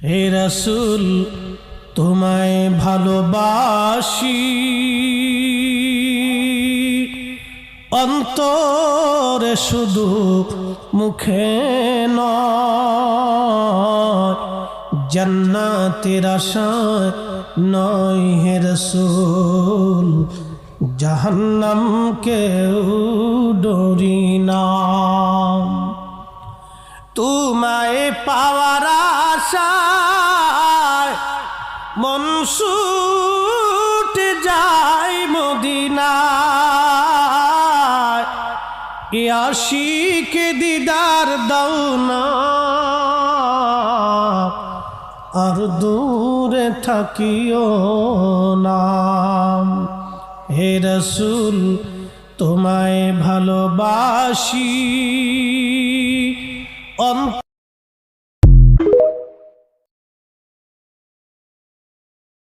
হে রাসূল তোমায় ভালোবাসি, অন্তরে শুধু মুখে নয়, জান্নাতের আশায় নয় হে রাসূল, জাহান্নামকেও ডরি না। তোমায় পাওয়ার আশায় মন ছুটে যায় মদিনায়, এ আশিকে দিদার দাও না, আর দূরে থাকিও না। হে রাসূল তোমায় ভালোবাসি,